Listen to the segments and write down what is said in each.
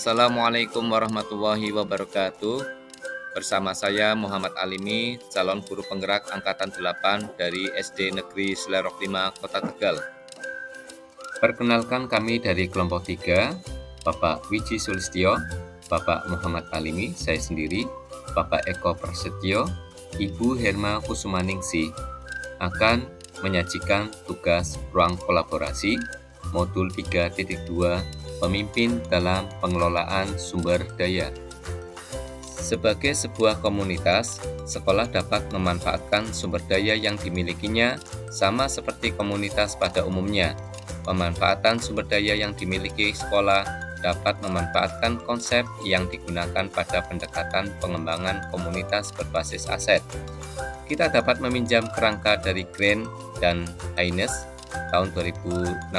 Assalamualaikum warahmatullahi wabarakatuh. Bersama saya Muhammad Alimi, calon guru penggerak angkatan 8 dari SD Negeri Selerok 5, Kota Tegal. Perkenalkan, kami dari kelompok 3, Bapak Wiji Sulistyo, Bapak Muhammad Alimi, saya sendiri, Bapak Eko Prasetyo, Ibu Herma Kusumaningsi, akan menyajikan tugas ruang kolaborasi modul 3.2 Pemimpin dalam pengelolaan sumber daya. Sebagai sebuah komunitas, sekolah dapat memanfaatkan sumber daya yang dimilikinya sama seperti komunitas pada umumnya. Pemanfaatan sumber daya yang dimiliki sekolah dapat memanfaatkan konsep yang digunakan pada pendekatan pengembangan komunitas berbasis aset. Kita dapat meminjam kerangka dari Green dan Haynes tahun 2016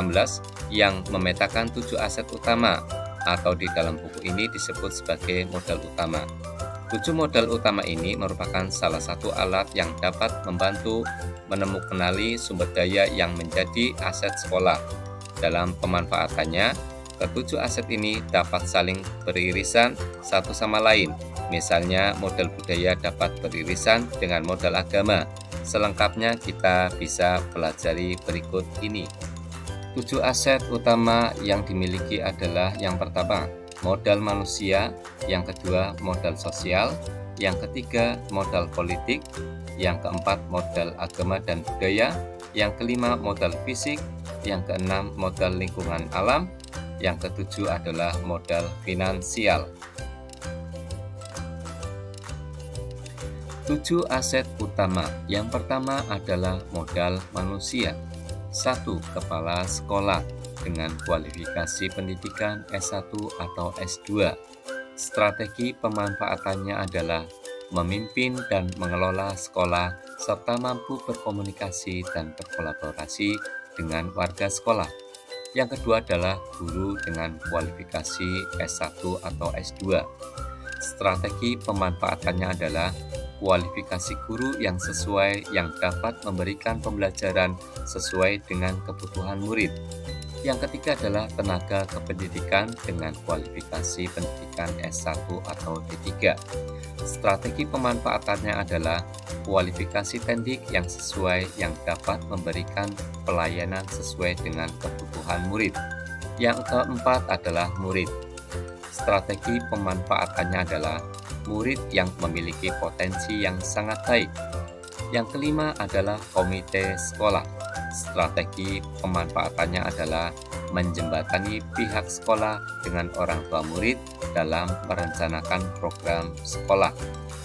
yang memetakan 7 aset utama, atau di dalam buku ini disebut sebagai modal utama. 7 modal utama ini merupakan salah satu alat yang dapat membantu menemukan sumber daya yang menjadi aset sekolah. Dalam pemanfaatannya, ketujuh aset ini dapat saling beririsan satu sama lain. Misalnya, modal budaya dapat beririsan dengan modal agama. Selengkapnya kita bisa pelajari berikut ini. 7 aset utama yang dimiliki adalah: yang pertama, modal manusia; yang kedua, modal sosial; yang ketiga, modal politik; yang keempat, modal agama dan budaya; yang kelima, modal fisik; yang keenam, modal lingkungan alam; yang ketujuh adalah modal finansial. 7 aset utama. Yang pertama adalah modal manusia. 1. Kepala sekolah dengan kualifikasi pendidikan S1 atau S2. Strategi pemanfaatannya adalah memimpin dan mengelola sekolah serta mampu berkomunikasi dan berkolaborasi dengan warga sekolah. Yang kedua adalah guru dengan kualifikasi S1 atau S2. Strategi pemanfaatannya adalah kualifikasi guru yang sesuai, yang dapat memberikan pembelajaran sesuai dengan kebutuhan murid. Yang ketiga adalah tenaga kependidikan dengan kualifikasi pendidikan S1 atau D3. Strategi pemanfaatannya adalah kualifikasi tendik yang sesuai, yang dapat memberikan pelayanan sesuai dengan kebutuhan murid. Yang keempat adalah murid. Strategi pemanfaatannya adalah murid yang memiliki potensi yang sangat baik. Yang kelima adalah komite sekolah. Strategi pemanfaatannya adalah menjembatani pihak sekolah dengan orang tua murid dalam merencanakan program sekolah.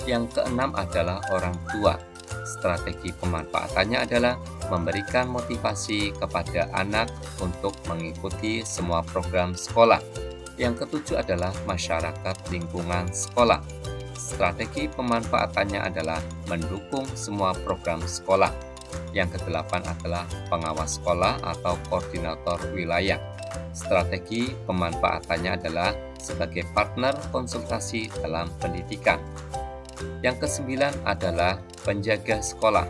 Yang keenam adalah orang tua. Strategi pemanfaatannya adalah memberikan motivasi kepada anak untuk mengikuti semua program sekolah. Yang ketujuh adalah masyarakat lingkungan sekolah. Strategi pemanfaatannya adalah mendukung semua program sekolah. Yang kedelapan adalah pengawas sekolah atau koordinator wilayah. Strategi pemanfaatannya adalah sebagai partner konsultasi dalam pendidikan. Yang kesembilan adalah penjaga sekolah.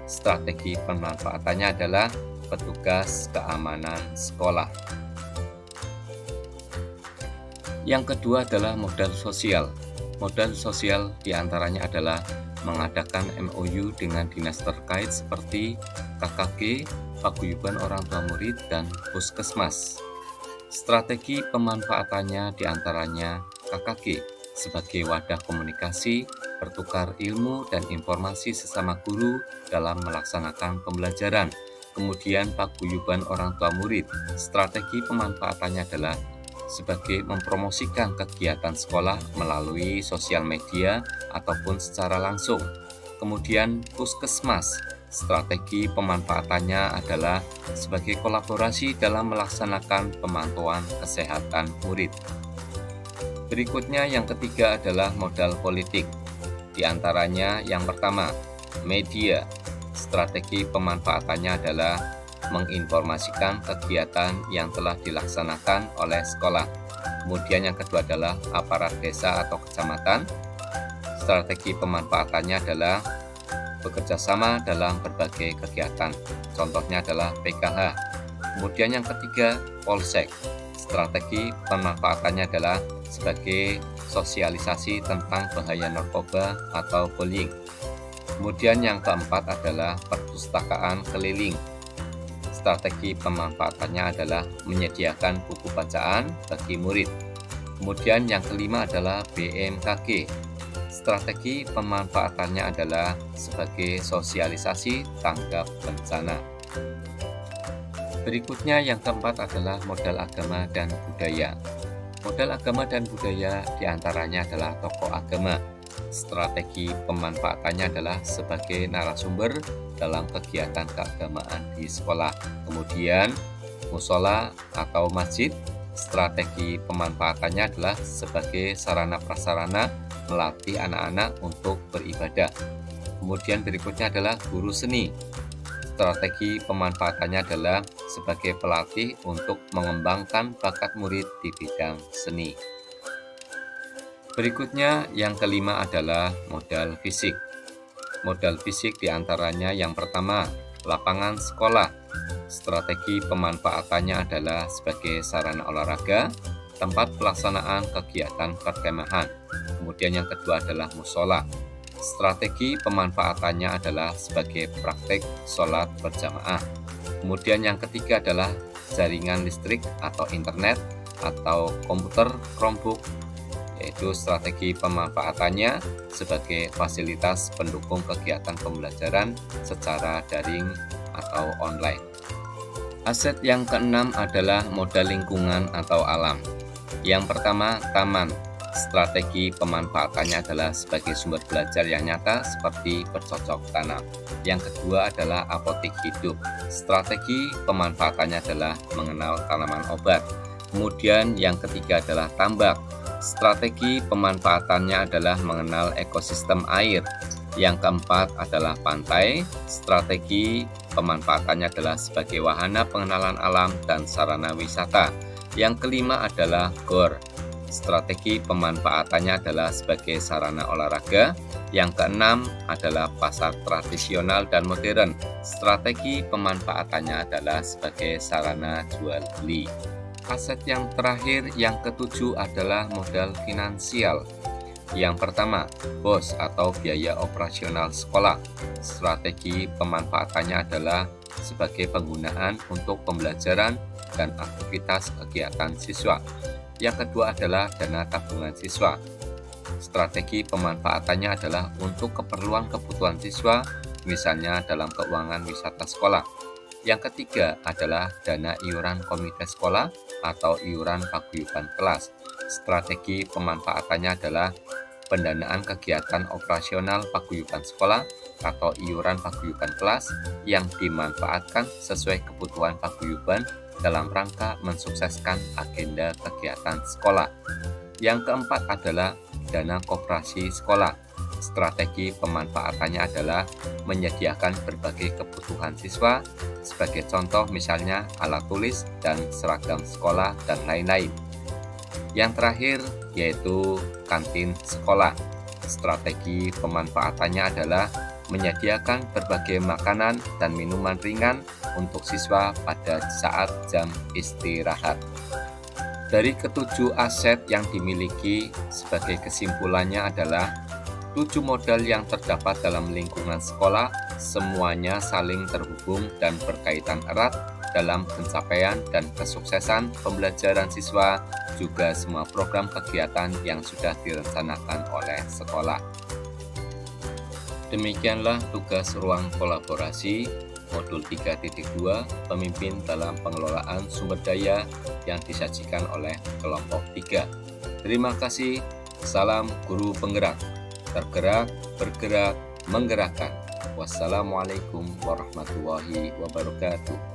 Strategi pemanfaatannya adalah petugas keamanan sekolah. Yang kedua adalah modal sosial. Modal sosial diantaranya adalah mengadakan MOU dengan dinas terkait seperti KKG, Paguyuban Orang Tua Murid, dan Puskesmas. Strategi pemanfaatannya diantaranya KKG sebagai wadah komunikasi, bertukar ilmu dan informasi sesama guru dalam melaksanakan pembelajaran. Kemudian Paguyuban Orang Tua Murid, strategi pemanfaatannya adalah sebagai mempromosikan kegiatan sekolah melalui sosial media ataupun secara langsung. Kemudian Puskesmas, strategi pemanfaatannya adalah sebagai kolaborasi dalam melaksanakan pemantauan kesehatan murid. Berikutnya yang ketiga adalah modal politik. Di antaranya yang pertama, media. Strategi pemanfaatannya adalah menginformasikan kegiatan yang telah dilaksanakan oleh sekolah. Kemudian yang kedua adalah aparat desa atau kecamatan. Strategi pemanfaatannya adalah bekerja sama dalam berbagai kegiatan. Contohnya adalah PKH. Kemudian yang ketiga, polsek. Strategi pemanfaatannya adalah sebagai sosialisasi tentang bahaya narkoba atau bullying. Kemudian yang keempat adalah perpustakaan keliling. Strategi pemanfaatannya adalah menyediakan buku bacaan bagi murid. Kemudian yang kelima adalah BMKG. Strategi pemanfaatannya adalah sebagai sosialisasi tanggap bencana. Berikutnya yang keempat adalah modal agama dan budaya. Modal agama dan budaya diantaranya adalah tokoh agama. Strategi pemanfaatannya adalah sebagai narasumber dalam kegiatan keagamaan di sekolah. Kemudian musola atau masjid, strategi pemanfaatannya adalah sebagai sarana prasarana melatih anak-anak untuk beribadah. Kemudian berikutnya adalah guru seni. Strategi pemanfaatannya adalah sebagai pelatih untuk mengembangkan bakat murid di bidang seni. Berikutnya yang kelima adalah modal fisik. Modal fisik diantaranya yang pertama, lapangan sekolah. Strategi pemanfaatannya adalah sebagai sarana olahraga, tempat pelaksanaan kegiatan perkemahan. Kemudian yang kedua adalah musola. Strategi pemanfaatannya adalah sebagai praktek sholat berjamaah. Kemudian yang ketiga adalah jaringan listrik atau internet atau komputer Chromebook, yaitu strategi pemanfaatannya sebagai fasilitas pendukung kegiatan pembelajaran secara daring atau online. Aset yang keenam adalah modal lingkungan atau alam. Yang pertama, taman. Strategi pemanfaatannya adalah sebagai sumber belajar yang nyata seperti bercocok tanam. Yang kedua adalah apotik hidup. Strategi pemanfaatannya adalah mengenal tanaman obat. Kemudian yang ketiga adalah tambak. Strategi pemanfaatannya adalah mengenal ekosistem air. Yang keempat adalah pantai. Strategi pemanfaatannya adalah sebagai wahana pengenalan alam dan sarana wisata. Yang kelima adalah gor. Strategi pemanfaatannya adalah sebagai sarana olahraga. Yang keenam adalah pasar tradisional dan modern. Strategi pemanfaatannya adalah sebagai sarana jual beli. Aset yang terakhir yang ketujuh adalah modal finansial. Yang pertama, BOS atau biaya operasional sekolah. Strategi pemanfaatannya adalah sebagai penggunaan untuk pembelajaran dan aktivitas kegiatan siswa. Yang kedua adalah dana tabungan siswa. Strategi pemanfaatannya adalah untuk keperluan kebutuhan siswa, misalnya dalam keuangan wisata sekolah. Yang ketiga adalah dana iuran komite sekolah atau iuran paguyuban kelas. Strategi pemanfaatannya adalah pendanaan kegiatan operasional paguyuban sekolah atau iuran paguyuban kelas yang dimanfaatkan sesuai kebutuhan paguyuban dalam rangka mensukseskan agenda kegiatan sekolah. Yang keempat adalah dana koperasi sekolah. Strategi pemanfaatannya adalah menyediakan berbagai kebutuhan siswa, sebagai contoh misalnya alat tulis dan seragam sekolah dan lain-lain. Yang terakhir yaitu kantin sekolah. Strategi pemanfaatannya adalah menyediakan berbagai makanan dan minuman ringan untuk siswa pada saat jam istirahat. Dari ketujuh aset yang dimiliki, sebagai kesimpulannya adalah 7 modal yang terdapat dalam lingkungan sekolah semuanya saling terhubung dan berkaitan erat dalam pencapaian dan kesuksesan pembelajaran siswa, juga semua program kegiatan yang sudah direncanakan oleh sekolah. Demikianlah tugas ruang kolaborasi modul 3.2 pemimpin dalam pengelolaan sumber daya yang disajikan oleh kelompok 3. Terima kasih. Salam guru penggerak. Tergerak, bergerak, menggerakkan. Wassalamualaikum warahmatullahi wabarakatuh.